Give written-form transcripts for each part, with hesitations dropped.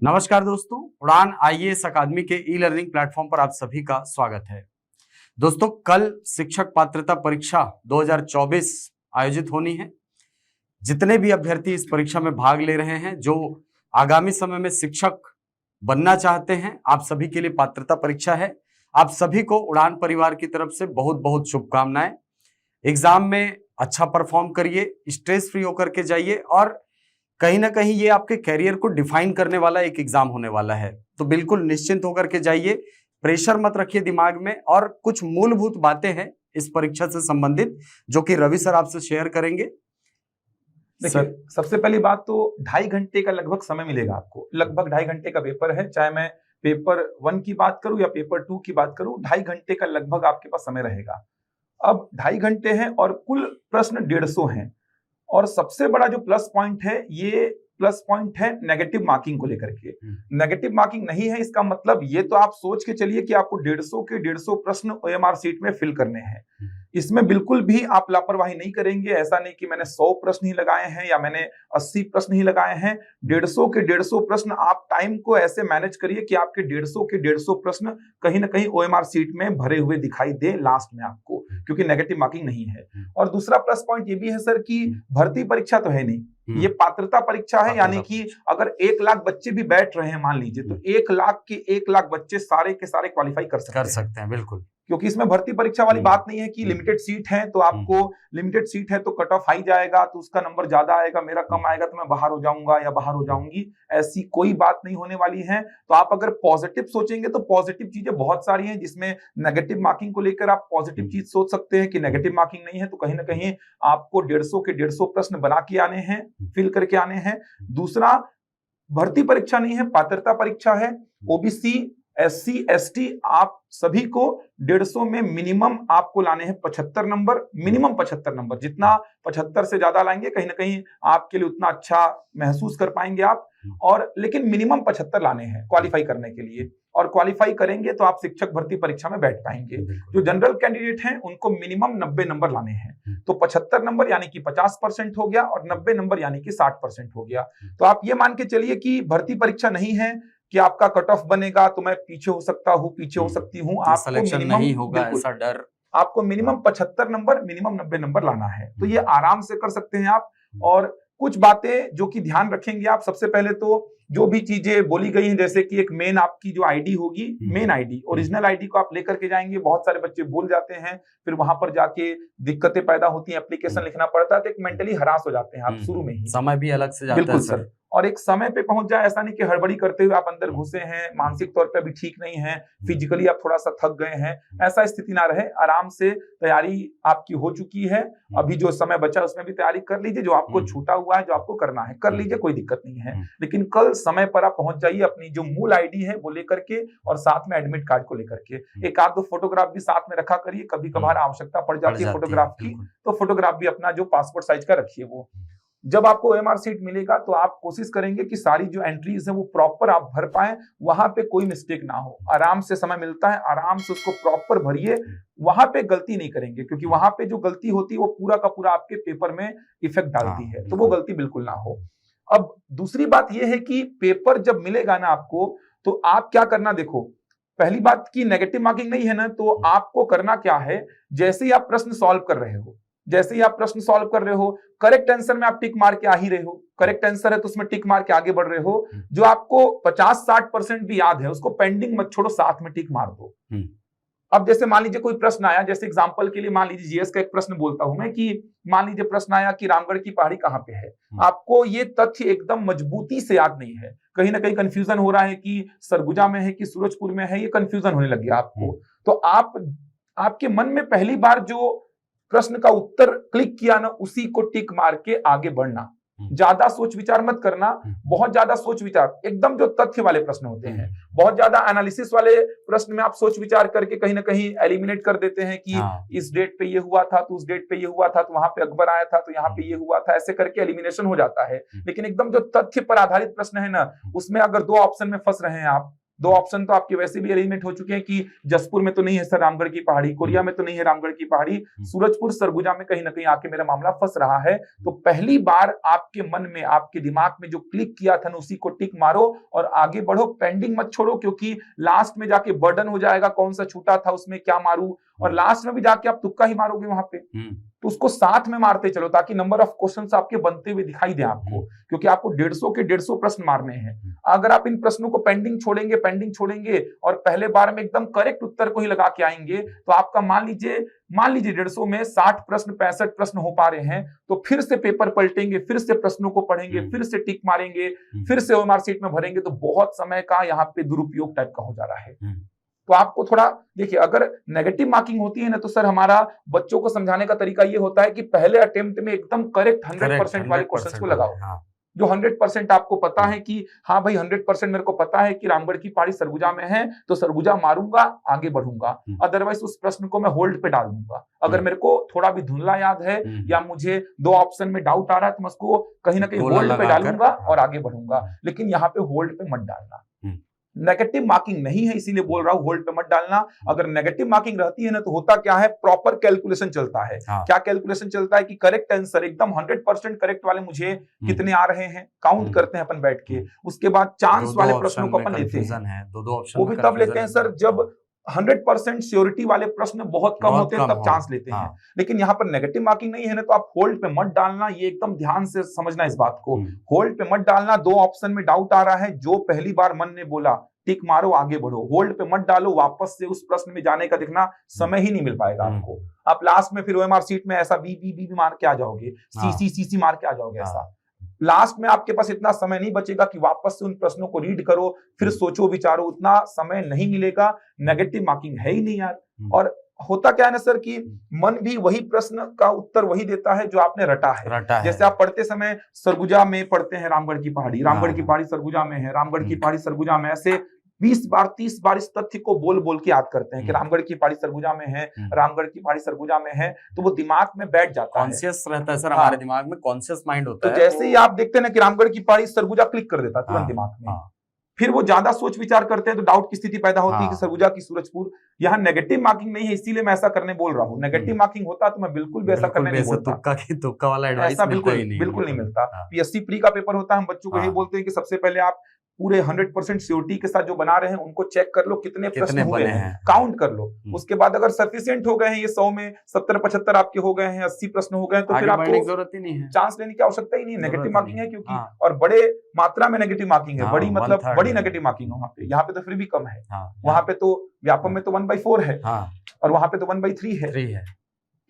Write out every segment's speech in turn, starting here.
नमस्कार दोस्तों, उड़ान आईएएस अकादमी के ई लर्निंग प्लेटफॉर्म पर आप सभी का स्वागत है। दोस्तों, कल शिक्षक पात्रता परीक्षा 2024 आयोजित होनी है। जितने भी अभ्यर्थी इस परीक्षा में भाग ले रहे हैं, जो आगामी समय में शिक्षक बनना चाहते हैं, आप सभी के लिए पात्रता परीक्षा है। आप सभी को उड़ान परिवार की तरफ से बहुत बहुत शुभकामनाएं। एग्जाम में अच्छा परफॉर्म करिए, स्ट्रेस फ्री होकर के जाइए और कहीं ना कहीं ये आपके कैरियर को डिफाइन करने वाला एक एग्जाम होने वाला है। तो बिल्कुल निश्चिंत होकर के जाइए, प्रेशर मत रखिए दिमाग में। और कुछ मूलभूत बातें हैं इस परीक्षा से संबंधित जो कि रवि सर आपसे शेयर करेंगे। देखिए, सबसे पहली बात तो 2.5 घंटे का लगभग समय मिलेगा आपको। लगभग 2.5 घंटे का पेपर है, चाहे मैं पेपर 1 की बात करूं या पेपर 2 की बात करूं, 2.5 घंटे का लगभग आपके पास समय रहेगा। अब 2.5 घंटे हैं और कुल प्रश्न 150 हैं। और सबसे बड़ा जो प्लस पॉइंट है, ये प्लस पॉइंट है नेगेटिव मार्किंग को लेकर के। नेगेटिव मार्किंग नहीं है, इसका मतलब ये तो आप सोच के चलिए कि आपको 150 के 150 प्रश्न ओएमआर सीट में फिल करने हैं। इसमें बिल्कुल भी आप लापरवाही नहीं करेंगे। ऐसा नहीं कि मैंने 100 प्रश्न ही लगाए हैं या मैंने 80 प्रश्न ही लगाए हैं। 150 के 150 प्रश्न आप टाइम को ऐसे मैनेज करिए कि आपके 150 के 150 प्रश्न कहीं ना कहीं ओएमआर सीट में भरे हुए दिखाई दे लास्ट में आपको, क्योंकि नेगेटिव मार्किंग नहीं है। और दूसरा प्लस पॉइंट ये भी है सर कि भर्ती परीक्षा तो है नहीं, ये पात्रता परीक्षा है। यानी कि अगर 1 लाख बच्चे भी बैठ रहे हैं मान लीजिए, तो 1 लाख के 1 लाख बच्चे सारे के सारे क्वालिफाई कर सकते हैं। बिल्कुल, क्योंकि इसमें भर्ती परीक्षा वाली बात नहीं है कि लिमिटेड सीट है तो आपको लिमिटेड सीट है तो कट ऑफ हाई जाएगा तो उसका नंबर ज्यादा आएगा, मेरा कम आएगा तो मैं बाहर हो जाऊंगा या बाहर हो जाऊंगी। ऐसी कोई बात नहीं होने वाली है। तो आप अगर पॉजिटिव सोचेंगे तो पॉजिटिव चीजें बहुत सारी हैं, जिसमें नेगेटिव मार्किंग को लेकर आप पॉजिटिव चीज सोच सकते हैं कि नेगेटिव मार्किंग नहीं है तो कहीं ना कहीं आपको 150 के 150 प्रश्न बना के आने हैं, फिल करके आने हैं। दूसरा, भर्ती परीक्षा नहीं है, पात्रता परीक्षा है। ओबीसी, एससी, एसटी आप सभी को 150 में मिनिमम आपको लाने हैं 75 नंबर, मिनिमम 75 नंबर। जितना 75 से ज्यादा लाएंगे कहीं ना कहीं आपके लिए उतना अच्छा महसूस कर पाएंगे आप। और लेकिन मिनिमम 75 लाने हैं क्वालिफाई करने के लिए, और क्वालिफाई करेंगे तो आप शिक्षक भर्ती परीक्षा में बैठ पाएंगे। जो जनरल कैंडिडेट हैं उनको मिनिमम 90 नंबर लाने हैं। तो 75 नंबर यानी कि 50% हो गया और 90 नंबर यानी कि 60% हो गया। तो आप ये मान के चलिए कि भर्ती परीक्षा नहीं है कि आपका कट ऑफ बनेगा तो मैं पीछे हो सकता हूं, पीछे हो सकती हूं। आपको मिनिमम नहीं होगा ऐसा डर, आपको मिनिमम 75 नंबर, मिनिमम 90 नंबर लाना है। तो ये आराम से कर सकते हैं आप। और कुछ बातें जो कि ध्यान रखेंगे आप, सबसे पहले तो जो भी चीजें बोली गई हैं, जैसे कि एक मेन आपकी जो आईडी होगी, मेन आईडी, ओरिजिनल आईडी को आप लेकर के जाएंगे। बहुत सारे बच्चे भूल जाते हैं, फिर वहां पर जाके दिक्कतें पैदा होती हैं, एप्लीकेशन लिखना पड़ता है, तो एक मेंटली हरास हो जाते हैं आप शुरू में ही। समय भी अलग से जाता है। बिल्कुल सर। और एक समय पे पहुंच जाए, ऐसा नहीं कि हड़बड़ी करते हुए आप अंदर घुसे हैं, मानसिक तौर पे अभी ठीक नहीं है, फिजिकली आप थोड़ा सा थक गए हैं, ऐसा स्थिति ना रहे। आराम से तैयारी आपकी हो चुकी है, अभी जो समय बचा उसमें भी तैयारी कर लीजिए। जो आपको छूटा हुआ है, जो आपको करना है कर लीजिए, कोई दिक्कत नहीं है। लेकिन कल समय पर आप पहुंच जाइए, अपनी जो मूल आईडी है वो लेकर के, और साथ में एडमिट कार्ड को लेकर के एक आध दो फोटोग्राफ भी साथ में रखा करिए। कभी कभार आवश्यकता पड़ जाती है फोटोग्राफ की, तो फोटोग्राफ भी अपना जो पासपोर्ट साइज का रखिए। वो जब आपको ओएमआर सीट मिलेगा तो आप कोशिश करेंगे कि सारी जो एंट्रीज है वो प्रॉपर आप भर पाए, वहां पे कोई मिस्टेक ना हो। आराम से समय मिलता है, आराम से उसको प्रॉपर भरिए, वहां पे गलती नहीं करेंगे, क्योंकि वहां पे जो गलती होती है वो पूरा का पूरा आपके पेपर में इफेक्ट डालती है। तो वो गलती बिल्कुल ना हो। अब दूसरी बात यह है कि पेपर जब मिलेगा ना आपको, तो आप क्या करना, देखो पहली बात की नेगेटिव मार्किंग नहीं है ना, तो आपको करना क्या है, जैसे ही आप प्रश्न सॉल्व कर रहे हो, जैसे ही आप प्रश्न सॉल्व कर रहे हो, करेक्ट आंसर में आप टिक मार के आ ही रहे हो, करेक्ट आंसर है तो उसमें टिक मार के आगे बढ़ रहे हो। जो आपको 50-60% भी याद है उसको पेंडिंग मत छोड़ो, साथ में टिक मार दो। अब जैसे मान लीजिए कोई प्रश्न आया, जैसे एग्जांपल के लिए मान लीजिए जीएस का एक प्रश्न बोलता हूं मैं, कि मान लीजिए प्रश्न आया कि रामगढ़ की पहाड़ी कहां पे है। आपको ये तथ्य एकदम मजबूती से याद नहीं है, कहीं ना कहीं कंफ्यूजन हो रहा है कि सरगुजा में है कि सूरजपुर में है, ये कंफ्यूजन होने लग गया आपको। तो आपके मन में पहली बार जो प्रश्न का उत्तर क्लिक किया ना, उसी को टिक मार के आगे बढ़ना। ज्यादा सोच विचार मत करना, बहुत ज्यादा सोच विचार, एकदम जो तथ्य वाले प्रश्न होते हैं, बहुत ज्यादा एनालिसिस वाले प्रश्न में आप सोच विचार करके कहीं ना कहीं एलिमिनेट कर देते हैं कि इस डेट पे ये हुआ था तो उस डेट पे ये हुआ था, तो वहां पे अकबर आया था तो यहाँ पे ये हुआ था, ऐसे करके एलिमिनेशन हो जाता है। लेकिन एकदम जो तथ्य पर आधारित प्रश्न है ना, उसमें अगर 2 ऑप्शन में फंस रहे हैं आप, दो ऑप्शन तो आपके वैसे भी अरेंजमेंट हो चुके हैं कि जसपुर में तो नहीं है सर रामगढ़ की पहाड़ी, कोरिया में तो नहीं है रामगढ़ की पहाड़ी, सूरजपुर सरगुजा में कहीं ना कहीं आके मेरा मामला फंस रहा है। तो पहली बार आपके मन में, आपके दिमाग में जो क्लिक किया था ना, उसी को टिक मारो और आगे बढ़ो, पेंडिंग मत छोड़ो, क्योंकि लास्ट में जाके बर्डन हो जाएगा, कौन सा छूटा था उसमें क्या मारूं, और लास्ट में भी जाके आप तुक्का ही मारोगे वहां पे। तो उसको साथ में मारते चलो ताकि नंबर ऑफ क्वेश्चंस आपके बनते हुए दिखाई दे आपको, क्योंकि आपको 150 के 150 प्रश्न मारने हैं। अगर आप इन प्रश्नों को पेंडिंग छोड़ेंगे और पहले बार में एकदम करेक्ट उत्तर को ही लगा के आएंगे, तो आपका मान लीजिए 150 में 60 प्रश्न 65 प्रश्न हो पा रहे हैं, तो फिर से पेपर पलटेंगे, फिर से प्रश्नों को पढ़ेंगे, फिर से टिक मारेंगे, फिर से ओएमआर शीट में भरेंगे, तो बहुत समय का यहाँ पे दुरुपयोग टाइप का हो जा रहा है। तो आपको थोड़ा देखिए, अगर नेगेटिव मार्किंग होती है ना, तो सर हमारा बच्चों को समझाने का तरीका ये होता है कि पहले अटेम्प्ट में एकदम करेक्ट 100% वाले क्वेश्चंस को लगाओ। जो 100% आपको पता है कि हाँ भाई 100% मेरे को पता है कि रामगढ़ की पहाड़ी सरगुजा में है, तो सरगुजा मारूंगा, आगे बढ़ूंगा। अदरवाइज उस प्रश्न को मैं होल्ड पे डाल दूंगा। अगर मेरे को थोड़ा भी धुंधला याद है या मुझे दो ऑप्शन में डाउट आ रहा है, तो मैं उसको कहीं ना कहीं होल्ड पे डालूंगा और आगे बढ़ूंगा। लेकिन यहाँ पे होल्ड पे मत डालना। नेगेटिव मार्किंग नहीं है, इसीलिए बोल रहा हूं होल्ड पे मत डालना। अगर नेगेटिव मार्किंग रहती है ना, तो होता क्या है, प्रॉपर कैलकुलेशन चलता है। क्या कैलकुलेशन चलता है कि करेक्ट आंसर एकदम 100% करेक्ट वाले मुझे कितने आ रहे हैं, काउंट करते हैं अपन बैठ के। उसके बाद चांस वाले प्रश्नों को अपन लेते हैं, वो भी तब लेते हैं सर जब 100% श्योरिटी वाले प्रश्न बहुत कम होते हैं, तब चांस लेते हैं। लेकिन यहाँ पर नेगेटिव मार्किंग नहीं है ना, तो आप होल्ड पे मत डालना। ये एकदम ध्यान से समझना इस बात को, होल्ड पे मत डालना। दो ऑप्शन में डाउट आ रहा है, जो पहली बार मन ने बोला टिक मारो, आगे बढ़ो। होल्ड पे मत डालो, वापस से उस प्रश्न में जाने का देखना, समय ही नहीं मिल पाएगा आपको। आप लास्ट में फिर ओएमआर शीट में ऐसा बी मार के आ जाओगे, सी मार के आ जाओगे। ऐसा लास्ट में आपके पास इतना समय नहीं बचेगा कि वापस से उन प्रश्नों को रीड करो, फिर सोचो विचारो, उतना समय नहीं मिलेगा। नेगेटिव मार्किंग है ही नहीं यार। और होता क्या है ना सर कि मन भी वही प्रश्न का उत्तर वही देता है जो आपने रटा है। जैसे आप पढ़ते समय सरगुजा में पढ़ते हैं रामगढ़ की पहाड़ी, रामगढ़ की पहाड़ी सरगुजा में है, रामगढ़ की पहाड़ी सरगुजा में, ऐसे 20 बार 30 बार इस तथ्य को बोल बोल के याद करते हैं कि रामगढ़ की पहाड़ी सरगुजा में है, रामगढ़ की पहाड़ी सरगुजा में है, तो वो दिमाग में बैठ जाता है, कॉन्शियस रहता है सर। हमारे दिमाग में कॉन्शियस माइंड होता है। तो जैसे ही आप देखते हैं ना कि रामगढ़ की पहाड़ी सरगुजा क्लिक कर देता है तुरंत दिमाग में, फिर वो ज्यादा सोच विचार करते हैं, तो डाउट की स्थिति पैदा होती है कि सरगुजा की सूरजपुर। यहाँ नेगेटिव मार्किंग नहीं है, इसीलिए मैं ऐसा करने बोल रहा हूँ। नेगेटिव मार्किंग होता तो मैं बिल्कुल भी ऐसा करने नहीं बोलता। तुक्का वाला एडवाइस ऐसा बिल्कुल नहीं मिलता। पीएससी प्री का पेपर होता है, हम बच्चों को यही बोलते हैं कि सबसे पहले आप पूरे 100% श्योरिटी के साथ जो बना रहे हैं उनको चेक कर लो, कितने प्रश्न हुए हैं, काउंट कर लो। उसके बाद अगर सफिशिएंट हो गए हैं, ये 100 में 70-75 आपके हो गए हैं, 80 प्रश्न हो गए हैं, तो फिर आपको जरूरत ही नहीं है, चांस लेने की आवश्यकता ही नहीं है। नेगेटिव मार्किंग है क्योंकि, और बड़े मात्रा में नेगेटिव मार्किंग है, बड़ी मतलब बड़ी नेगेटिव मार्किंग है वहां पे। यहाँ पे तो फिर भी कम है, वहां पे तो व्यापम में तो 1/4 है और वहां पे तो 1/3 है।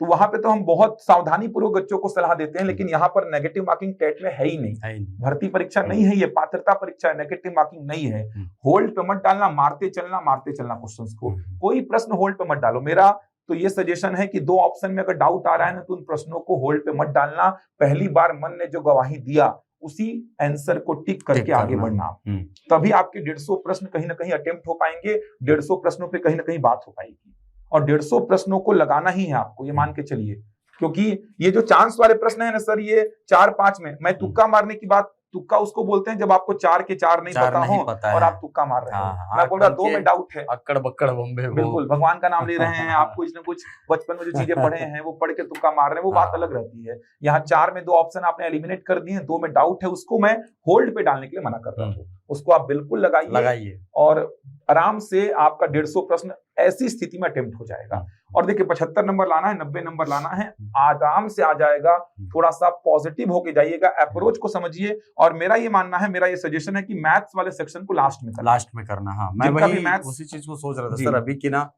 तो वहां पे तो हम बहुत सावधानी पूर्वक बच्चों को सलाह देते हैं, लेकिन यहाँ पर नेगेटिव मार्किंग टेट में है ही नहीं। भर्ती परीक्षा नहीं है, ये पात्रता परीक्षा है, नेगेटिव मार्किंग नहीं है। होल्ड पे मत डालना, मारते चलना क्वेश्चंस को। कोई प्रश्न होल्ड पे मत डालो। मेरा तो ये सजेशन है कि दो ऑप्शन में अगर डाउट आ रहा है ना, तो उन प्रश्नों को होल्ड पे मत डालना। पहली बार मन ने जो गवाही दिया, उसी आंसर को टिक करके आगे बढ़ना, तभी आपके 150 प्रश्न कहीं ना कहीं अटेम्प्ट हो पाएंगे। 150 प्रश्नों पे कहीं ना कहीं बात हो पाएगी, और 150 प्रश्नों को लगाना ही है आपको, ये मान के चलिए। क्योंकि ये जो चांस वाले प्रश्न है ना सर, ये 4-5 में, मैं तुक्का मारने की बात, तुक्का उसको बोलते हैं जब आपको 4 के 4 नहीं पता हो और आप तुक्का मार रहे हो। मैं बोल रहा 2 में डाउट है, अक्कड़ बक्कड़ बम्बे, बिल्कुल भगवान का नाम ले रहे हैं आप, कुछ न कुछ बचपन में जो चीजें पढ़े हैं वो पढ़ के तुक्का मार रहे हैं, वो बात अलग रहती है। यहाँ 4 में 2 ऑप्शन आपने एलिमिनेट कर दिए हैं, 2 में डाउट है, उसको मैं होल्ड पे डालने के लिए मना कर रहा हूँ। उसको आप बिल्कुल लगाइए और आराम से आपका 150 प्रश्न ऐसी स्थिति में अटेम्प्ट हो जाएगा। और देखिए 75 नंबर लाना है, 90 नंबर लाना है, आराम से आ जाएगा। थोड़ा सा पॉजिटिव होके जाइएगा, अप्रोच को समझिए। और मेरा ये मानना है, मेरा ये सजेशन है कि मैथ्स वाले सेक्शन को लास्ट में करना। हाँ, मैं वही उसी चीज को सोच रहा था सर अभी कि ना,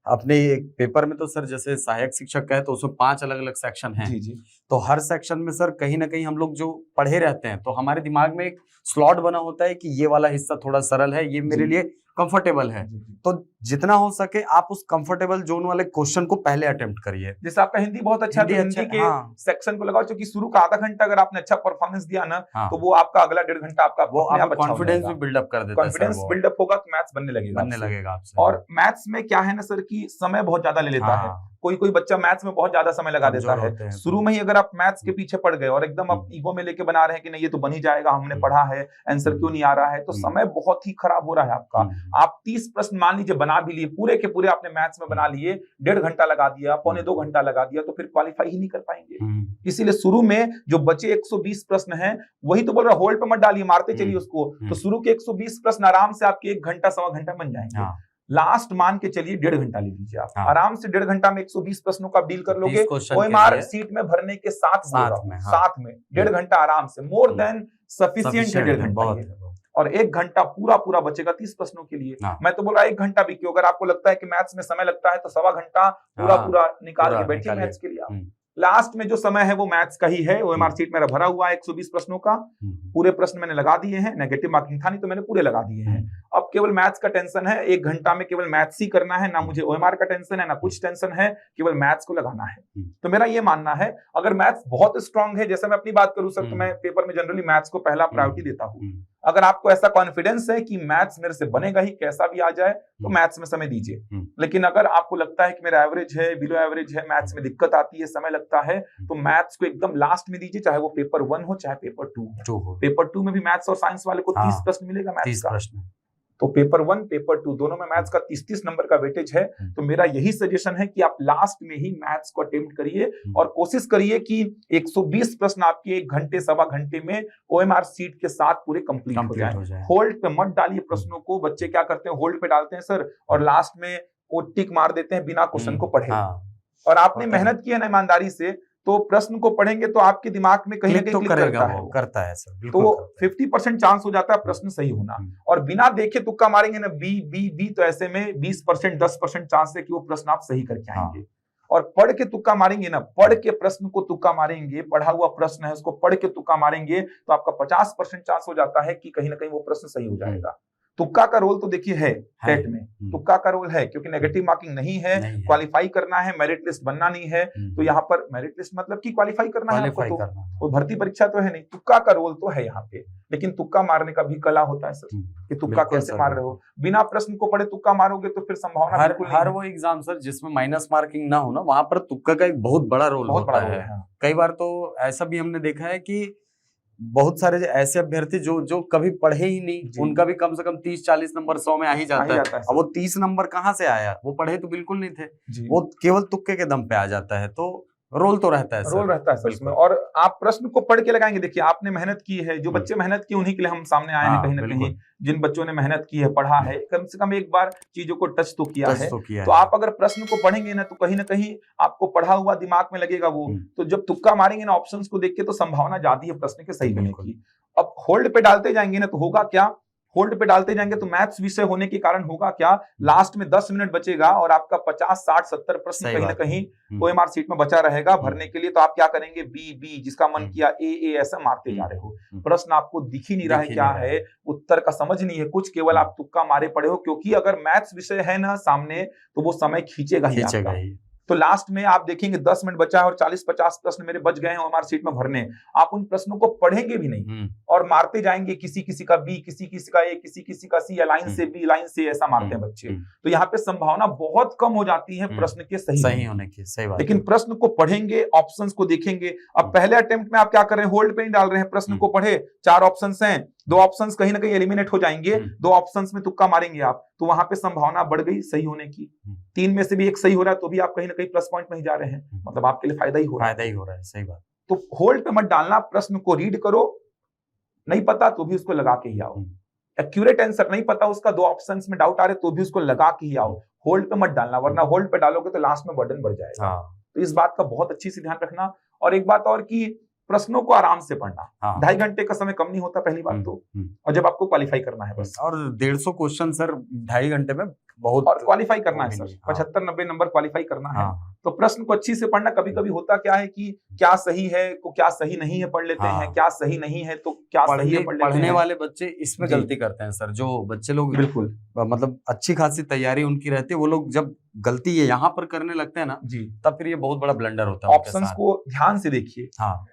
अपने पेपर में तो सर जैसे सहायक शिक्षक का है तो उसमें 5 अलग अलग सेक्शन हैं। जी। तो हर सेक्शन में सर कहीं ना कहीं हम लोग जो पढ़े रहते हैं, तो हमारे दिमाग में एक स्लॉट बना होता है कि ये वाला हिस्सा थोड़ा सरल है, ये मेरे लिए कंफर्टेबल है। तो जितना हो सके आप उस कंफर्टेबल जोन वाले क्वेश्चन को पहले अटेम्प्ट करिए। जैसे आपका हिंदी बहुत अच्छा है, तो हिंदी हिंदी के हाँ, सेक्शन को लगाओ, क्योंकि शुरू का आधा घंटा अगर आपने अच्छा परफॉर्मेंस दिया ना, हाँ, तो वो आपका अगला 1.5 घंटा आपका वो अपने आप आपका अच्छा हो कॉन्फिडेंस जाएगा। भी बिल्डअप कर देता है सर, कॉन्फिडेंस वो बिल्डअप होगा तो मैथ्स बनने लगेगा बनने आपसे। लगेगा आपसे। और मैथ्स में क्या है ना सर कि समय बहुत ज्यादा ले लेता है। हाँ, कोई कोई बच्चा मैथ्स में बहुत ज्यादा समय लगा देता कमजोर है। होते हैं शुरू तो। में ही अगर आप मैथ्स के पीछे पड़ गए और एकदम आप ईगो में लेके बना रहे हैं कि नहीं ये तो बन ही जाएगा, हमने पढ़ा है, आंसर क्यों नहीं आ रहा है, तो समय बहुत ही खराब हो रहा है आपका। आप 30 प्रश्न मान लीजिए बना भी लिए, पूरे के पूरे आपने मैथ्स में बना लिए, 1.5 घंटा लगा दिया, 1.25 घंटा लगा दिया, तो फिर क्वालिफाई ही नहीं कर पाएंगे। इसीलिए शुरू में जो बचे 120 प्रश्न हैं, वही तो बोल रहा, होल्ड पे मत डालिए, मारते चलिए उसको। तो शुरू के 120 प्रश्न आराम से आपके 1 घंटा सवा घंटा बन जाएंगे। लास्ट मान के चलिए 1.5 घंटा ले लीजिए आप, आराम से 1.5 घंटा में 120 प्रश्नों का आप डील कर लोगे। ओएमआर सीट में भरने के साथ में 1.5 घंटा आराम से, मोर देन सफिशिएंट है 1.5 घंटा। और 1 घंटा पूरा पूरा बचेगा 30 प्रश्नों के लिए। मैं तो बोल रहा 1 घंटा भी क्यों, अगर आपको लगता है कि मैथ्स में समय लगता है तो सवा घंटा पूरा पूरा निकाल के बैठिए मैथ्स के लिए आप। लास्ट में जो समय है वो मैथ्स का ही है। ओएमआर सीट मेरा भरा हुआ है 120 प्रश्नों का, पूरे प्रश्न मैंने लगा दिए हैं, नेगेटिव मार्किंग था नहीं तो मैंने पूरे लगा दिए हैं। अब केवल मैथ्स का टेंशन है, 1 घंटा में केवल मैथ्स ही करना है, ना मुझे ओएमआर का टेंशन है ना कुछ टेंशन है, केवल मैथ्स को लगाना है। तो मेरा ये मानना है अगर मैथ्स बहुत स्ट्रांग है, जैसे मैं अपनी बात करूं सर, तो मैं पेपर में जनरली मैथ्स को पहला प्रायोरिटी देता हूं। अगर आपको ऐसा कॉन्फिडेंस है कि मैथ्स मेरे से बनेगा ही, कैसा भी आ जाए, तो मैथ्स में समय दीजिए। लेकिन अगर आपको लगता है कि मेरा एवरेज है, बिलो एवरेज है, मैथ्स में दिक्कत आती है, समय लगता है, तो मैथ्स को एकदम लास्ट में दीजिए, चाहे वो पेपर 1 हो चाहे पेपर 2 हो। पेपर 2 में भी मैथ्स और साइंस वाले को 30 प्रश्न मिलेगा मैथ्स का। तो पेपर 1 पेपर 2 दोनों में मैथ्स का 30-30 नंबर का वेटेज है। तो मेरा यही सजेशन है कि आप लास्ट में ही मैथ्स को अटेम्प्ट करिए और कोशिश करिए कि 120 प्रश्न आपके 1 घंटे सवा घंटे में ओएमआर सीट के साथ पूरे कंप्लीट हो जाए। होल्ड पे मत डालिए प्रश्नों को। बच्चे क्या करते हैं, होल्ड पे डालते हैं सर, और लास्ट में वो टिक मार देते हैं बिना क्वेश्चन को पढ़े। और आपने मेहनत की है ना ईमानदारी से, तो प्रश्न को पढ़ेंगे तो आपके दिमाग में कहीं ना कहीं क्लिक करता है सर। तो 50% चांस हो जाता है प्रश्न सही होना। और बिना देखे तुक्का मारेंगे ना, बी बी बी, तो ऐसे में 20% 10% चांस है कि वो प्रश्न आप सही करके आएंगे। और पढ़ के तुक्का मारेंगे ना, पढ़ के प्रश्न को तुक्का मारेंगे, पढ़ा हुआ प्रश्न है उसको पढ़ के तुक्का मारेंगे, तो आपका 50% चांस हो जाता है कि कहीं ना कहीं वो प्रश्न सही हो जाएगा। तुक्का का रोल तो देखिए है टेट में, तुक्का का रोल है, क्योंकि नेगेटिव मार्किंग नहीं है, क्वालिफाई करना है, मेरिट लिस्ट बनना नहीं है। तो यहाँ पर मेरिट लिस्ट मतलब कि क्वालिफाई करना है आपको, तो भर्ती परीक्षा तो है नहीं, तुक्का का रोल तो है यहाँ पे। लेकिन तुक्का मारने का भी कला होता है सर, कि तुक्का कैसे मार रहे हो। बिना प्रश्न को पढ़े तुक्का मारोगे तो फिर संभावना बिल्कुल नहीं। हर वो एग्जाम सर जिसमें माइनस मार्किंग ना हो ना, वहां पर तुक्का का एक बहुत बड़ा रोल होता है। कई बार तो ऐसा भी हमने देखा है कि बहुत सारे ऐसे अभ्यर्थी जो कभी पढ़े ही नहीं, उनका भी कम से कम 30-40 नंबर 100 में आ ही जाता है। अब वो 30 नंबर कहाँ से आया, वो पढ़े तो बिल्कुल नहीं थे, वो केवल तुक्के के दम पे आ जाता है। तो रोल तो रहता है, रोल रहता है सर इसमें। और आप प्रश्न को पढ़ के लगाएंगे। देखिए आपने मेहनत की है, जो बच्चे मेहनत की उन्हीं के लिए हम सामने आए हैं कहीं ना कहीं। जिन बच्चों ने मेहनत की है, पढ़ा है, कम से कम एक बार चीजों को टच तो किया है। तो आप अगर प्रश्न को पढ़ेंगे ना, तो कहीं ना कहीं आपको पढ़ा हुआ दिमाग में लगेगा वो। तो जब तुक्का मारेंगे ना ऑप्शंस को देख के, तो संभावना ज्यादा है प्रश्न के सही होने की। अब होल्ड पे डालते जाएंगे ना, तो होगा क्या, होल्ड पे डालते जाएंगे तो मैथ्स विषय होने के कारण होगा क्या, लास्ट में 10 मिनट बचेगा और आपका 50, 60, 70 प्रश्न कहीं ना कहीं ओएमआर सीट में बचा रहेगा भरने के लिए। तो आप क्या करेंगे, बी बी, जिसका मन किया ए ऐसा मारते जा रहे हो। प्रश्न आपको दिख ही नहीं रहा है क्या है, उत्तर का समझ नहीं है कुछ, केवल आप तुक्का मारे पड़े हो। क्योंकि अगर मैथ्स विषय है ना सामने, तो वो समय खींचेगा ही। तो लास्ट में आप देखेंगे 10 मिनट बचा है और 40-50 प्रश्न मेरे बच गए हैं ओएमआर सीट में भरने। आप उन प्रश्नों को पढ़ेंगे भी नहीं और मारते जाएंगे, किसी किसी का बी, किसी किसी का ए, किसी किसी का सी, या लाइन से बी, लाइन से, ऐसा मारते हैं बच्चे। तो यहाँ पे संभावना बहुत कम हो जाती है प्रश्न के सही होने की। सही बात। लेकिन प्रश्न को पढ़ेंगे, ऑप्शंस को देखेंगे। अब पहले अटेम्प्ट में आप क्या कर रहे हैं, होल्ड पे नहीं डाल रहे हैं, प्रश्न को पढ़े, 4 ऑप्शंस हैं, 2 ऑप्शंस कहीं ना कहीं एलिमिनेट हो जाएंगे, 2 ऑप्शंस में तुक्का मारेंगे आप, तो वहां पे संभावना बढ़ गई सही होने की। 3 में से भी 1 सही हो रहा है, तो भी आप कहीं ना कहीं प्लस पॉइंट में ही जा रहे हैं, मतलब आपके लिए फायदा ही हो रहा है। सही बात। तो होल्ड पे मत डालना, प्रश्न को रीड करो, नहीं पता तो भी उसको लगा के ही आओ। एक्यूरेट आंसर नहीं पता उसका, 2 ऑप्शंस में डाउट आ रहे तो भी उसको लगा के ही आओ। होल्ड पे मत डालना, वरना होल्ड पे डालोगे तो लास्ट में बर्डन बढ़ जाएगा। तो इस बात का बहुत अच्छी से ध्यान रखना। और एक बात और कि प्रश्नों को आराम से पढ़ना। 2.5 घंटे का समय कम नहीं होता पहली बात तो, और जब आपको क्वालिफाई करना है बस। और 150 क्वेश्चन सर 2.5 घंटे में बहुत, और क्वालिफाई करना है सर, 75-90 नंबर क्वालिफाई करना है। तो प्रश्न को अच्छी से पढ़ना। कभी कभी होता क्या है कि क्या सही है को क्या सही नहीं है पढ़ लेते हैं, क्या सही नहीं है तो क्या सही है पढ़ लेते हैं। पढ़ने वाले बच्चे इसमें गलती करते हैं सर। जो बच्चे लोग बिल्कुल मतलब अच्छी खासी तैयारी उनकी रहती है, वो लोग जब गलती ये यहाँ पर करने लगते हैं ना जी, तब फिर ये बहुत बड़ा ब्लंडर होता है। ऑप्शंस को ध्यान से देखिए।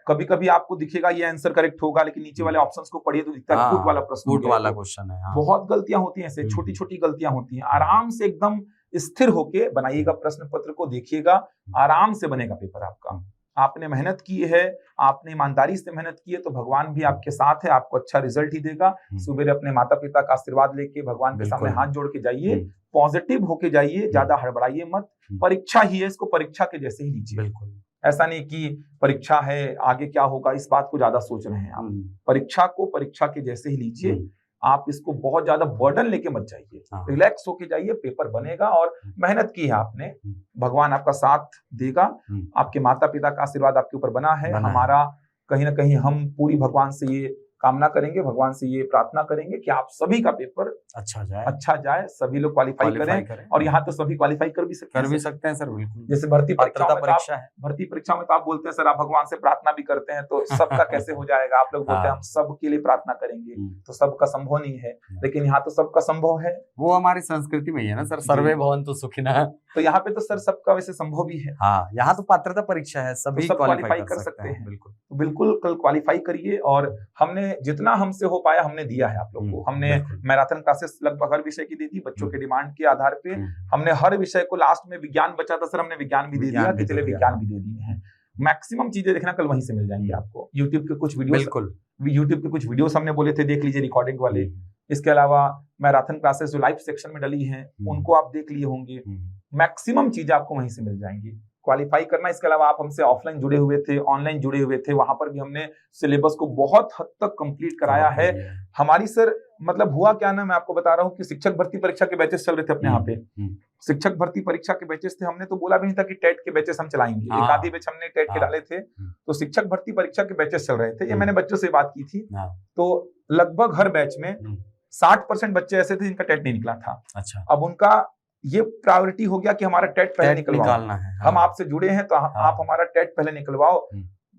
कभी कभी आपको दिखेगा ये आंसर करेक्ट होगा, लेकिन नीचे वाले ऑप्शंस को पढ़िए तो दिखता है कूट वाला प्रश्न, कूट वाला क्वेश्चन है। बहुत गलतियां होती हैं ऐसे, छोटी छोटी गलतियां होती हैं। आराम से एकदम स्थिर होके बनाइएगा प्रश्न पत्र को, देखिएगा आराम से बनेगा पेपर आपका। आपने मेहनत की है, आपने ईमानदारी से मेहनत की है, तो भगवान भी आपके साथ है, आपको अच्छा रिजल्ट ही देगा। सुबह अपने माता पिता का आशीर्वाद लेके भगवान के सामने हाथ जोड़ के जाइए, पॉजिटिव होके जाइए, ज्यादा हड़बड़ाइए मत। परीक्षा ही है, इसको परीक्षा के जैसे ही लीजिए। बिल्कुल ऐसा नहीं कि परीक्षा है आगे क्या होगा इस बात को ज्यादा सोच रहे हैं आप। परीक्षा को परीक्षा के जैसे ही लीजिए, आप इसको बहुत ज्यादा बर्डन लेके मत जाइए, रिलैक्स होके जाइए, पेपर बनेगा। और मेहनत की है आपने, भगवान आपका साथ देगा, आपके माता पिता का आशीर्वाद आपके ऊपर बना है। हमारा कहीं ना कहीं हम पूरी भगवान से ये कामना करेंगे, भगवान से ये प्रार्थना करेंगे कि आप सभी का पेपर अच्छा जाए, सभी लोग क्वालिफाई करें। और यहाँ तो सभी क्वालिफाई कर भी सकते हैं सर। बिल्कुल, जैसे भर्ती परीक्षा में तो आप बोलते हैं सर आप भगवान से प्रार्थना भी करते हैं, तो सबका कैसे हो जाएगा। आप लोग बोलते हैं हम सबके लिए प्रार्थना करेंगे, तो सबका संभव नहीं है, लेकिन यहाँ तो सबका संभव है। वो हमारी संस्कृति में ही है ना सर, सर्वे भवन्तु सुखिनः। तो यहाँ पे तो सर सबका वैसे संभव भी है। यहाँ तो पात्रता परीक्षा है, सभी क्वालिफाई कर सकते हैं। बिल्कुल कल क्वालिफाई करिए। और हमने जितना हमसे हो पाया हमने दिया है आप लोग को। हमने मैराथन क्लासेस लगभग हर विषय की दे दी, बच्चों के डिमांड के आधार पे। हमने हर विषय को, लास्ट में विज्ञान बचा था सर, हमने विज्ञान भी दे दिया, पिछले विज्ञान भी दे दिए हैं। मैक्सिमम चीजें देखना कल वहीं से मिल जाएंगी आपको। यूट्यूब के कुछ वीडियोस हमने बोले थे देख लीजिए, रिकॉर्डिंग वाले। इसके अलावा मैराथन क्लासेस जो लाइव सेक्शन में डली हैं उनको आप देख लिए होंगे। मैक्सिमम चीजें आपको वहीं से मिल जाएंगी। क्वालिफाई करना, इसके अलावा आप हमसे ऑफलाइन जुड़े हुए थे, ऑनलाइन जुड़े हुए थे, वहां पर भी हमने सिलेबस को बहुत हद तक कंप्लीट कराया है। हमारी सर मतलब हुआ क्या ना, मैं आपको बता रहा हूँ कि शिक्षक भर्ती परीक्षा के बैचेस चल रहे थे अपने यहाँ पे। शिक्षक भर्ती परीक्षा के बैचेस थे, हमने तो बोला भी नहीं था कि टेट के बैचेस हम चलाएंगे। एक आधी बैच हमने टेट के डाले थे, तो शिक्षक भर्ती परीक्षा के बैचेस चल रहे थे। ये मैंने बच्चों से बात की थी, तो लगभग हर बैच में 60% बच्चे ऐसे थे जिनका टेट नहीं निकला था। अच्छा, अब उनका ये प्रायोरिटी हो गया कि हमारा टेट पहले निकलवाना है। हम आपसे जुड़े हैं तो आप हमारा टेट पहले निकलवाओ।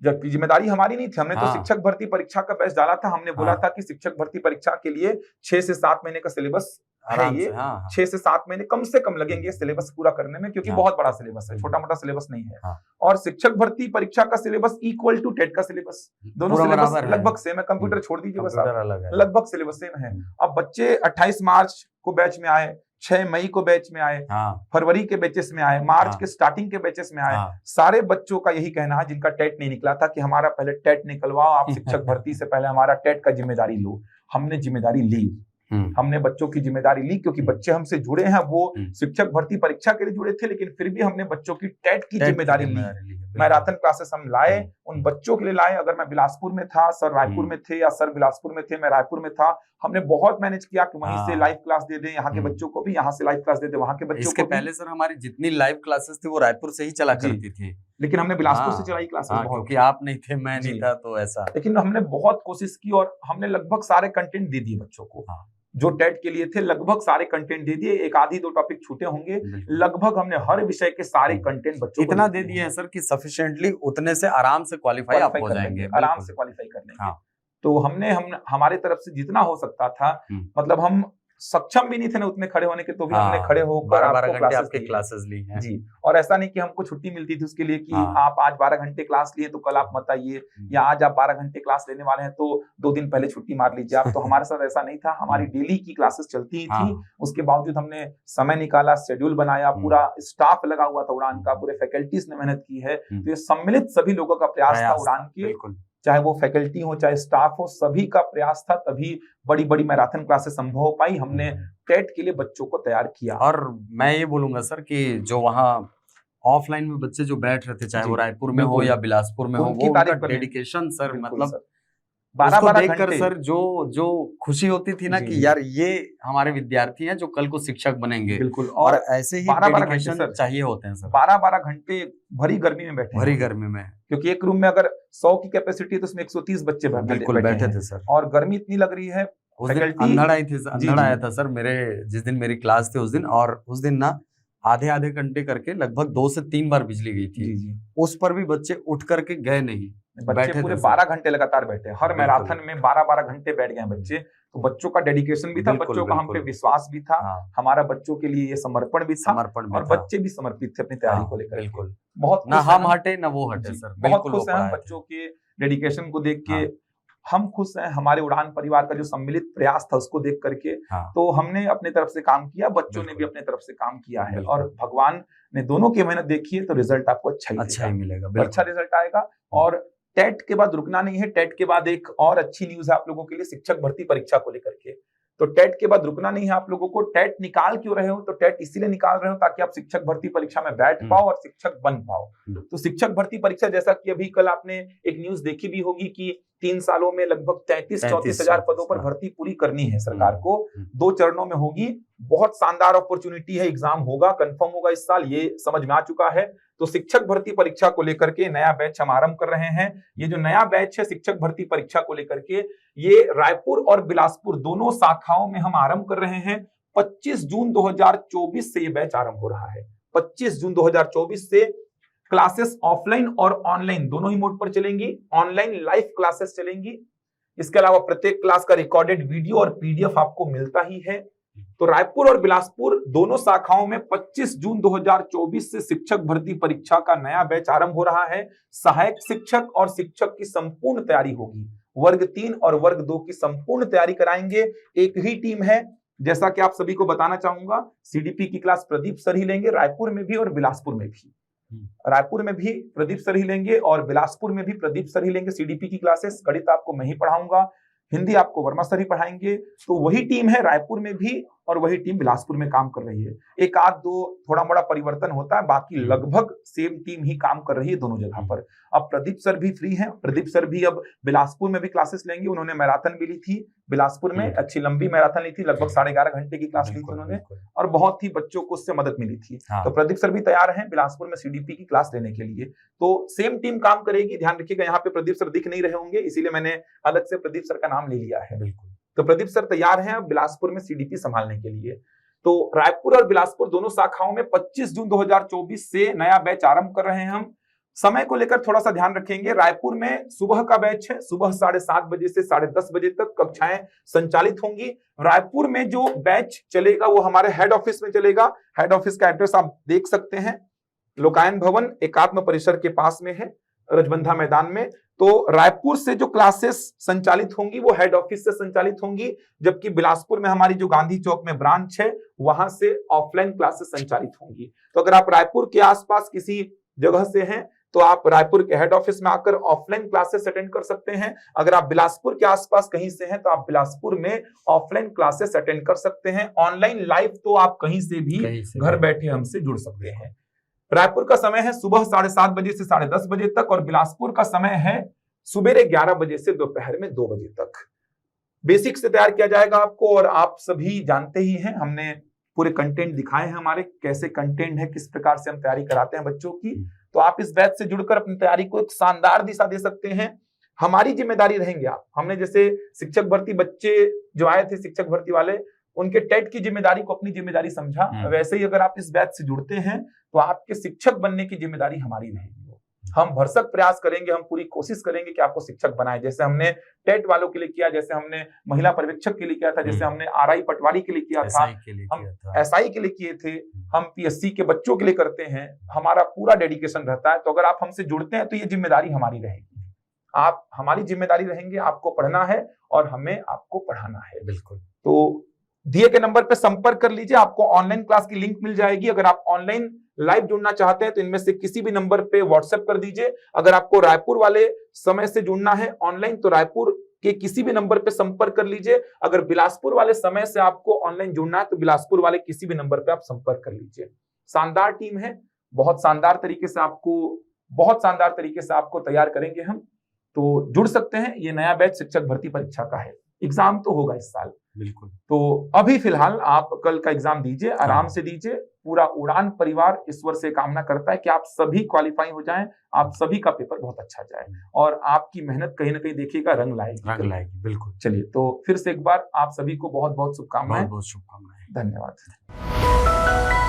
जबकि जिम्मेदारी हमारी नहीं थी, हमने तो शिक्षक भर्ती परीक्षा का बैच डाला था। हमने बोला था कि शिक्षक भर्ती परीक्षा के लिए 6 से 7 महीने का सिलेबस है, ये 6 से 7 महीने कम से कम लगेंगे सिलेबस पूरा करने में, क्योंकि बहुत बड़ा सिलेबस है, छोटा मोटा सिलेबस नहीं है। और शिक्षक भर्ती परीक्षा का सिलेबस इक्वल टू टेट का सिलेबस, दोनों सिलेबस लगभग सेम है। कंप्यूटर छोड़ दीजिए बस, लगभग सिलेबस सेम है। अब बच्चे 28 मार्च को बैच में आए, 6 मई को बैच में आए, फरवरी के बैचेस में आए, मार्च के स्टार्टिंग के बैचेस में आए। सारे बच्चों का यही कहना है जिनका टेट नहीं निकला था कि हमारा पहले टेट निकलवाओ, आप शिक्षक भर्ती से पहले हमारा टेट का जिम्मेदारी लो। हमने जिम्मेदारी ली, हमने बच्चों की जिम्मेदारी ली, क्योंकि बच्चे हमसे जुड़े हैं। वो शिक्षक भर्ती परीक्षा के लिए जुड़े थे, लेकिन फिर भी हमने बच्चों की टेट की जिम्मेदारी ली। मैराथन क्लासेस हम लाए, उन बच्चों के लिए लाए। अगर मैं बिलासपुर में था, सर रायपुर में थे, या सर बिलासपुर में थे, मैं रायपुर में था, हमने बहुत मैनेज किया कि वहीं से लाइव क्लास दे दें यहाँ के बच्चों को भी, यहाँ से लाइव क्लास दे दें वहाँ के बच्चों को। पहले सर हमारी जितनी लाइव क्लासेस थी वो रायपुर से ही चला करती थी, लेकिन हमने बिलासपुर से चलाई क्लासेस, क्योंकि आप नहीं थे, मैं नहीं था, तो ऐसा। लेकिन हमने बहुत कोशिश की और हमने लगभग सारे कंटेंट दे दिए बच्चों को जो टेट के लिए थे। लगभग सारे कंटेंट दे दिए, एक आधी 2 टॉपिक छूटे होंगे, लगभग हमने हर विषय के सारे कंटेंट बच्चों को इतना दे दिए हैं सर कि सफिशिएंटली उतने से आराम से क्वालिफाई आप हो जाएंगे, आराम से क्वालिफाई कर लेंगे। तो हमने हमारे तरफ से जितना हो सकता था, मतलब हम सक्षम भी नहीं थे ना उतने खड़े होने के, तो भी हमने खड़े होकर 12 घंटे आपके क्लासेस ली हैं जी। और ऐसा नहीं कि हमको छुट्टी मिलती थी उसके लिए कि आप आज 12 घंटे क्लास लिए तो कल आप मत आइए, या आज आप 12 घंटे क्लास लेने वाले हैं तो 2 दिन पहले छुट्टी मार लीजिए आप। तो हमारे साथ ऐसा नहीं था, हमारी डेली की क्लासेस चलती ही थी। उसके बावजूद हमने समय निकाला, शेड्यूल बनाया, पूरा स्टाफ लगा हुआ था उड़ान का, पूरे फैकल्टीज ने मेहनत की है। तो ये सम्मिलित सभी लोगों का प्रयास था उड़ान के, चाहे वो फैकल्टी हो चाहे स्टाफ हो, सभी का प्रयास था, तभी बड़ी बड़ी मैराथन क्लासेस संभव हो पाई। हमने टेट के लिए बच्चों को तैयार किया। और मैं ये बोलूंगा सर कि जो वहाँ ऑफलाइन में बच्चे जो बैठ रहे थे, चाहे वो रायपुर में हो या बिलासपुर में हो, वो उनका डेडिकेशन सर, मतलब 12-12 देखकर सर जो खुशी होती थी ना कि यार ये हमारे विद्यार्थी हैं जो कल को शिक्षक बनेंगे। बिल्कुल, और ऐसे ही 12-12 चाहिए होते हैं सर। 12-12 घंटे भरी गर्मी में बैठे, भरी गर्मी में, क्योंकि एक रूम में अगर 100 की कैपेसिटी है तो उसमें 130 बच्चे बैठे थे सर। और गर्मी इतनी लग रही है, उस दिन अंधड़ आया था सर मेरे, जिस दिन मेरी क्लास थी उस दिन। और उस दिन ना आधे आधे घंटे करके लगभग 2 से 3 बार बिजली गई थी। जी। उस पर भी बच्चे उठ करके गए नहीं, बच्चे बैठे पूरे थे 12 घंटे लगातार बैठे, हर बिल्कुल। मैराथन में 12-12 घंटे बैठ गए बच्चे। तो बच्चों का डेडिकेशन भी था, बिल्कुल, बच्चों का हम पे बिल्कुल। विश्वास भी था, हाँ, हमारा बच्चों के लिए ये समर्पण भी था समर्पण भी और था। बच्चे भी समर्पित थे अपनी तैयारी को लेकर के। बिल्कुल, बहुत ना खुश हैं हम हटे ना वो हटे जी, सर, बहुत बिल्कुल वो खुश हैं हम पढ़ाए थे। बच्चों के डेडिकेशन को देख के। हाँ। हम खुश हैं हमारे उड़ान परिवार का जो सम्मिलित प्रयास था उसको देख करके। हाँ, तो हमने अपने तरफ से काम किया, बच्चों ने भी बिल्कुल। अपने तरफ से काम किया है बिल्कुल। और भगवान ने दोनों की मेहनत देखी है तो रिजल्ट आपको अच्छा अच्छा ही मिलेगा, तो अच्छा बिल्कुल। रिजल्ट आएगा। और टेट के बाद रुकना नहीं है, टेट के बाद एक और अच्छी न्यूज है आप लोगों के लिए शिक्षक भर्ती परीक्षा को लेकर के। तो टेट के बाद रुकना नहीं है आप लोगों को। टेट निकाल क्यों रहे हो? तो टेट इसीलिए निकाल रहे हो ताकि आप शिक्षक भर्ती परीक्षा में बैठ पाओ और शिक्षक बन पाओ। तो शिक्षक भर्ती परीक्षा, जैसा कि अभी कल आपने एक न्यूज देखी भी होगी कि 3 सालों में लगभग 33-34 हजार पदों पर भर्ती पूरी करनी है सरकार को। 2 चरणों में होगी। बहुत शानदार अपॉर्चुनिटी है, एग्जाम होगा, कंफर्म होगा इस साल, ये समझ में आ चुका है। तो शिक्षक भर्ती परीक्षा को लेकर के नया बैच हम आरंभ कर रहे हैं। ये जो नया बैच है शिक्षक भर्ती परीक्षा को लेकर के, ये रायपुर और बिलासपुर दोनों शाखाओं में हम आरंभ कर रहे हैं। 25 जून 2024 से ये बैच आरंभ हो रहा है। 25 जून 2024 से क्लासेस ऑफलाइन और ऑनलाइन दोनों ही मोड पर चलेंगी। ऑनलाइन लाइव क्लासेस चलेंगी। इसके अलावा प्रत्येक क्लास का रिकॉर्डेड वीडियो और पीडीएफ आपको मिलता ही है। तो रायपुर और बिलासपुर दोनों शाखाओं में 25 जून 2024 से शिक्षक भर्ती परीक्षा का नया बैच आरंभ हो रहा है। सहायक शिक्षक और शिक्षक की संपूर्ण तैयारी होगी। वर्ग 3 और वर्ग 2 की संपूर्ण तैयारी कराएंगे। एक ही टीम है। जैसा कि आप सभी को बताना चाहूंगा, सीडीपी की क्लास प्रदीप सर ही लेंगे, रायपुर में भी और बिलासपुर में भी। रायपुर में भी प्रदीप सर ही लेंगे और बिलासपुर में भी प्रदीप सर ही लेंगे सीडीपी की क्लासेस। गणित आपको मैं ही पढ़ाऊंगा, हिंदी आपको वर्मा सर ही पढ़ाएंगे। तो वही टीम है रायपुर में भी और वही टीम बिलासपुर में काम कर रही है। एक आध दो थोड़ा मोड़ा परिवर्तन होता है, बाकी लगभग सेम टीम ही काम कर रही है दोनों जगह पर। अब प्रदीप सर भी फ्री हैं। प्रदीप सर भी अब बिलासपुर में भी क्लासेस लेंगे। उन्होंने मैराथन भी ली थी बिलासपुर में, अच्छी लंबी मैराथन ली थी, लगभग 11.5 घंटे की क्लास ली थी उन्होंने और बहुत ही बच्चों को उससे मदद मिली थी। तो प्रदीप सर भी तैयार हैं बिलासपुर में सीडीपी की क्लास लेने के लिए। तो सेम टीम काम करेगी। ध्यान रखिएगा, यहाँ पे प्रदीप सर दिख नहीं रहे होंगे, इसीलिए मैंने अलग से प्रदीप सर का नाम ले लिया है। बिल्कुल। तो प्रदीप सर तैयार हैं अब बिलासपुर में सीडीपी संभालने के लिए। तो रायपुर और बिलासपुर दोनों शाखाओं में 25 जून 2024 से नया बैच आरंभ कर रहे हैं हम। समय को लेकर थोड़ा सा ध्यान रखेंगे। रायपुर में सुबह का बैच है, सुबह 7:30 बजे से 10:30 बजे तक कक्षाएं संचालित होंगी। रायपुर में जो बैच चलेगा वो हमारे हेड ऑफिस में चलेगा। हेड ऑफिस का एड्रेस आप देख सकते हैं, लोकायन भवन एकात्म परिसर के पास में है, रजबंधा मैदान में। तो रायपुर से जो क्लासेस संचालित होंगी वो हेड ऑफिस से संचालित होंगी, जबकि बिलासपुर में हमारी जो गांधी चौक में ब्रांच है वहां से ऑफलाइन क्लासेस संचालित होंगी। तो अगर आप रायपुर के आसपास किसी जगह से हैं तो आप रायपुर के हेड ऑफिस में आकर ऑफलाइन क्लासेस अटेंड कर सकते हैं। अगर आप बिलासपुर के आसपास कहीं से हैं तो आप बिलासपुर में ऑफलाइन क्लासेस अटेंड कर सकते हैं। ऑनलाइन लाइव तो आप कहीं से भी घर बैठे हमसे जुड़ सकते हैं। रायपुर का समय है सुबह 7:30 बजे से 10:30 बजे तक और बिलासपुर का समय है सुबेरे 11 बजे से दोपहर में 2 बजे तक। बेसिक से तैयार किया जाएगा आपको और आप सभी जानते ही हैं, हमने पूरे कंटेंट दिखाए हैं हमारे, कैसे कंटेंट है, किस प्रकार से हम तैयारी कराते हैं बच्चों की। तो आप इस बैच से जुड़कर अपनी तैयारी को एक शानदार दिशा दे सकते हैं। हमारी जिम्मेदारी रहेंगे आप। हमने जैसे शिक्षक भर्ती बच्चे जो आए थे शिक्षक भर्ती वाले, उनके टेट की जिम्मेदारी को अपनी जिम्मेदारी समझा, वैसे ही अगर आप इस बैच से जुड़ते हैं तो आपके शिक्षक बनने की जिम्मेदारी हमारी रहेगी। हम भरसक प्रयास करेंगे, हम पूरी कोशिश करेंगे कि आपको शिक्षक बनाए, जैसे हमने टेट वालों के लिए किया, जैसे हमने महिला पर्यवेक्षक के लिए किया था, जैसे हमने आरआई पटवारी के लिए किया था, हम एसआई के लिए किए थे, हम पीएससी के बच्चों के लिए करते हैं। हमारा पूरा डेडिकेशन रहता है। तो अगर आप हमसे जुड़ते हैं तो ये जिम्मेदारी हमारी रहेगी। आप हमारी जिम्मेदारी रहेंगे, आपको पढ़ना है और हमें आपको पढ़ाना है। बिल्कुल। तो दिए के नंबर पे संपर्क कर लीजिए, आपको ऑनलाइन क्लास की लिंक मिल जाएगी। अगर आप ऑनलाइन लाइव जुड़ना चाहते हैं तो इनमें से किसी भी नंबर पे व्हाट्सएप कर दीजिए। अगर आपको रायपुर वाले समय से जुड़ना है ऑनलाइन तो रायपुर के किसी भी नंबर पे संपर्क कर लीजिए। अगर बिलासपुर वाले समय से आपको ऑनलाइन जुड़ना है तो बिलासपुर वाले किसी भी नंबर पे आप संपर्क कर लीजिए। शानदार टीम है, बहुत शानदार तरीके से आपको तैयार करेंगे हम। तो जुड़ सकते हैं। ये नया बैच शिक्षक भर्ती परीक्षा का है। एग्जाम तो होगा इस साल। बिल्कुल। तो अभी फिलहाल आप कल का एग्जाम दीजिए, आराम से दीजिए। पूरा उड़ान परिवार ईश्वर से कामना करता है कि आप सभी क्वालिफाई हो जाएं, आप सभी का पेपर बहुत अच्छा जाए और आपकी मेहनत कहीं ना कहीं देखिएगा रंग लाएगी। बिल्कुल। चलिए, तो फिर से एक बार आप सभी को बहुत बहुत शुभकामनाएं। बहुत शुभकामनाएं। धन्यवाद।